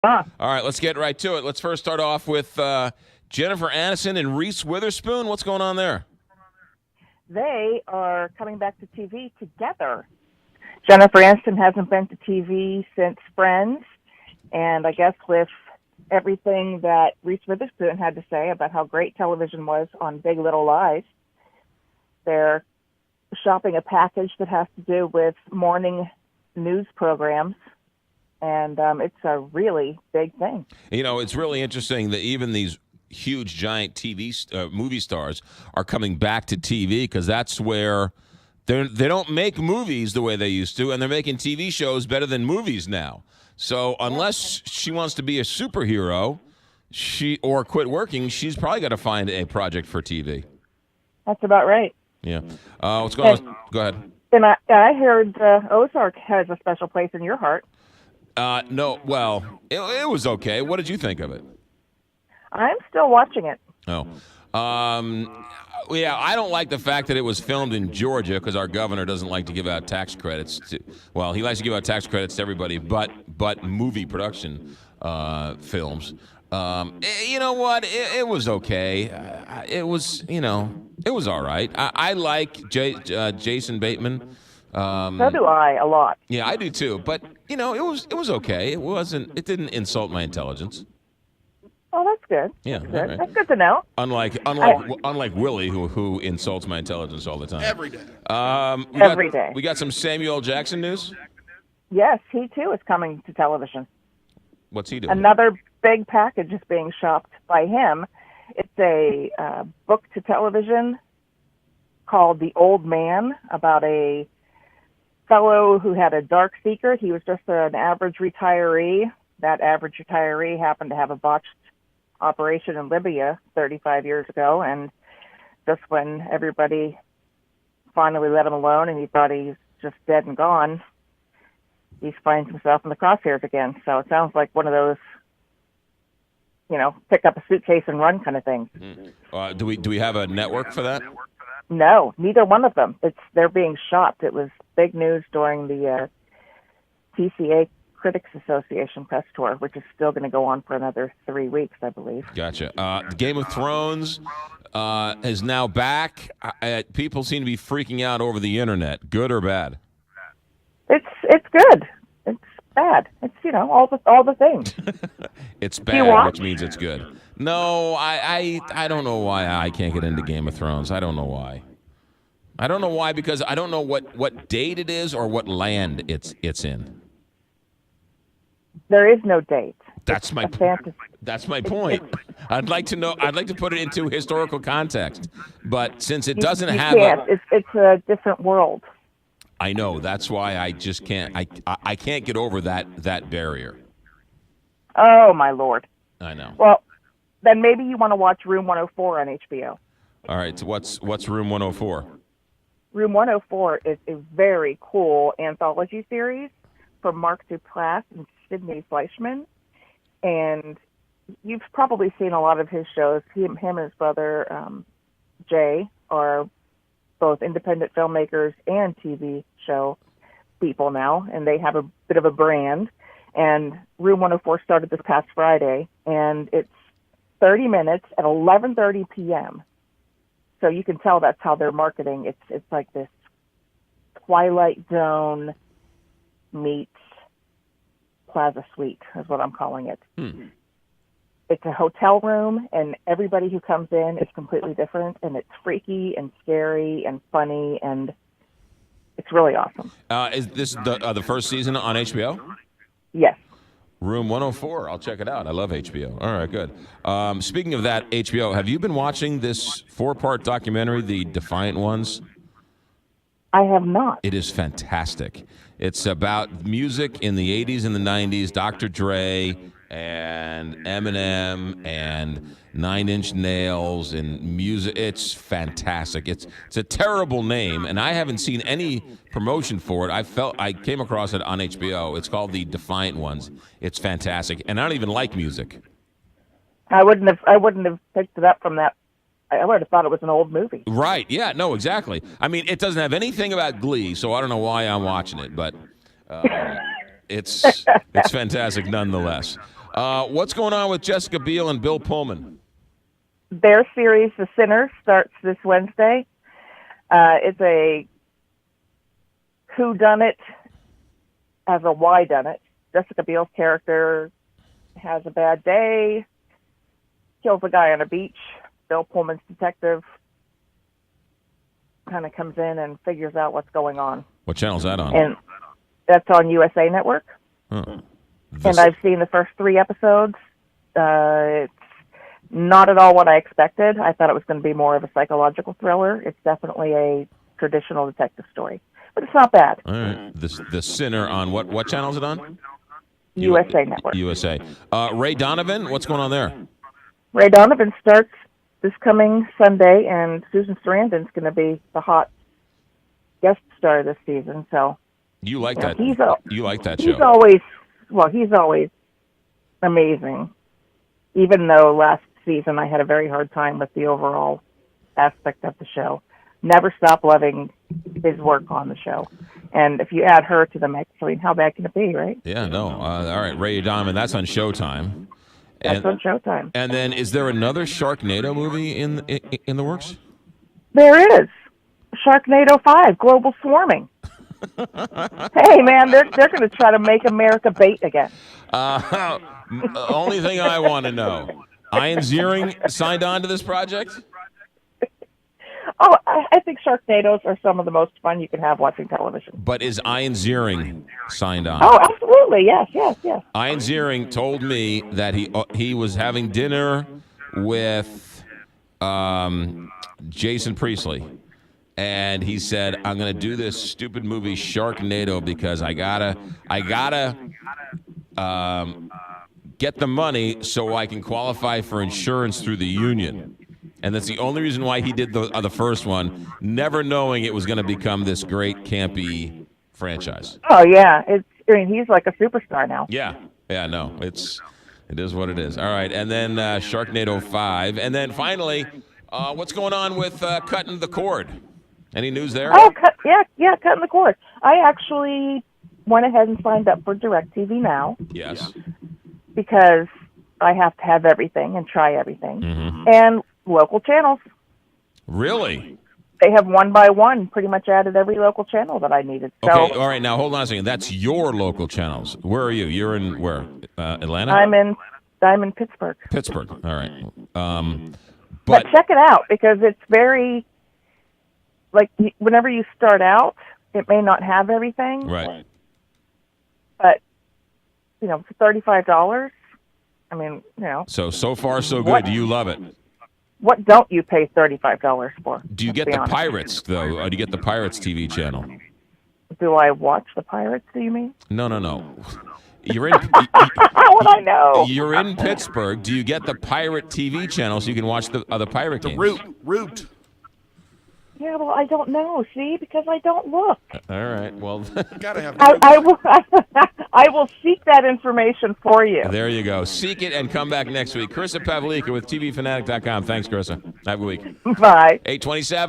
Ah, All right, let's get right to it. Let's first start off with Jennifer Aniston and Reese Witherspoon. What's going on there? they are coming back to TV together. Jennifer Aniston hasn't been to TV since Friends, and I guess with everything that Reese Witherspoon had to say about how great television was on Big Little Lies, they're shopping a package that has to do with morning news programs, and it's a really big thing. You know, it's really interesting that even these huge, giant movie stars are coming back to TV because that's where they don't make movies the way they used to, and they're making TV shows better than movies now. So unless she wants to be a superhero, or quit working, she's probably got to find a project for TV. That's about right. Yeah. What's going on? Go ahead. And I heard Ozark has a special place in your heart. No, well, it was okay. What did you think of it? I'm still watching it. Oh. Yeah, I don't like the fact that it was filmed in Georgia because our governor doesn't like to give out tax credits. Well, he likes to give out tax credits to everybody but movie production films. You know what? It was okay. It was, it was all right. I like Jason Bateman. So do I, a lot. Yeah, I do too. But it was okay. It didn't insult my intelligence. Oh, that's good. Yeah, that's good. right. That's good to know. Unlike Willie, who insults my intelligence all the time. Every day. Every day. We got some Samuel L. Jackson news. Yes, he too is coming to television. What's he doing? Another big package is being shopped by him. It's a book to television called The Old Man, about a fellow who had a dark secret. He was just an average retiree. That average retiree happened to have a botched operation in Libya 35 years ago, and just when everybody finally let him alone and he thought he's just dead and gone, he finds himself in the crosshairs again. So it sounds like one of those, pick up a suitcase and run kind of things. Do we have a network for that? No, neither one of them. They're being shopped. It was big news during the TCA Critics Association press tour, which is still going to go on for another 3 weeks, I believe. Gotcha. Game of Thrones is now back. People seem to be freaking out over the internet. Good or bad? It's good. It's bad. It's all the things. It's bad, which means it's good. No, I don't know why I can't get into Game of Thrones. I don't know why. I don't know why because I don't know what date it is or what land it's in. There is no date. That's my point. I'd like to know. I'd like to put it into historical context, but since it doesn't have, it's a different world. I know. That's why I just can't. I can't get over that barrier. Oh my Lord. I know. Well, then maybe you want to watch Room 104 on HBO. All right. So what's Room 104? Room 104 is a very cool anthology series from Mark Duplass and Sidney Fleischman, and you've probably seen a lot of his shows. Him and his brother Jay are both independent filmmakers and TV show people now, and they have a bit of a brand. And Room 104 started this past Friday, and it's 30 minutes at 11:30 p.m. So you can tell that's how they're marketing. It's like this Twilight Zone meets Plaza Suite is what I'm calling it. It's a hotel room, and everybody who comes in is completely different, and it's freaky and scary and funny, and it's really awesome. Is this the first season on HBO? Yes. Room 104. I'll check it out. I love HBO. All right, good. Speaking of that, HBO, have you been watching this 4-part documentary, The Defiant Ones? I have not. It is fantastic. It's about music in the 80s and the 90s, Dr. Dre and Eminem and Nine Inch Nails and music. It's fantastic. It's a terrible name, and I haven't seen any promotion for it. I came across it on HBO. It's called The Defiant Ones. It's fantastic, and I don't even like music. I wouldn't have picked it up from that. I would have thought it was an old movie. Right. Yeah, no, exactly. I mean, it doesn't have anything about Glee, so I don't know why I'm watching it, but it's fantastic nonetheless. What's going on with Jessica Biel and Bill Pullman? Their series, The Sinner, starts this Wednesday. It's a whodunit as a whodunit. Jessica Biel's character has a bad day, kills a guy on a beach. Bill Pullman's detective kind of comes in and figures out what's going on. What channel's that on? And that's on USA Network. Huh. And I've seen the first 3 episodes. It's not at all what I expected. I thought it was going to be more of a psychological thriller. It's definitely a traditional detective story, but it's not bad. All right. The Sinner on what channel is it on? USA Network. USA. Ray Donovan, what's going on there? Ray Donovan starts this coming Sunday, and Susan Sarandon's going to be the hot guest star this season. So you like that? You like that show? He's always amazing. Even though last season I had a very hard time with the overall aspect of the show. Never stop loving his work on the show. And if you add her to the mix, I mean, how bad can it be, right? Yeah, no. All right, Ray Donovan, that's on Showtime. That's on Showtime. And then is there another Sharknado movie in the works? There is. Sharknado 5, Global Swarming. Hey, man, they're going to try to make America bait again. Only thing I want to know, Ian Ziering signed on to this project? Oh, I think Sharknadoes are some of the most fun you can have watching television. But is Ian Ziering signed on? Oh, absolutely, yes. Ian Ziering told me that he was having dinner with Jason Priestley, and he said, "I'm going to do this stupid movie Sharknado because I gotta get the money so I can qualify for insurance through the union." And that's the only reason why he did the first one, never knowing it was going to become this great campy franchise. Oh yeah, he's like a superstar now. Yeah, no, it is what it is. All right, and then Sharknado 5, and then finally, what's going on with Cutting the Cord? Any news there? Oh, Cutting the Cord. I actually went ahead and signed up for DirecTV Now. Yes. Because I have to have everything and try everything. Mm-hmm. And local channels. Really? They have one by one pretty much added every local channel that I needed. So, okay, all right, now hold on a second. That's your local channels. Where are you? You're in where? Atlanta? I'm in Pittsburgh. Pittsburgh, all right. But check it out because it's very, like, whenever you start out, it may not have everything. Right. But, for $35, I mean, So far, so good. Do you love it? What don't you pay $35 for? Do you get the Pirates, though? Or do you get the Pirates TV channel? Do I watch the Pirates, do you mean? No. You're in. How would I know? You're in Pittsburgh. Do you get the Pirate TV channel so you can watch the other Pirate games? Root. Yeah, well, I don't know. See, because I don't look. All right. Well, gotta have. I will seek that information for you. There you go. Seek it and come back next week. Krista Pavlika with TVFanatic.com. Thanks, Krista. Have a good week. Bye. 827.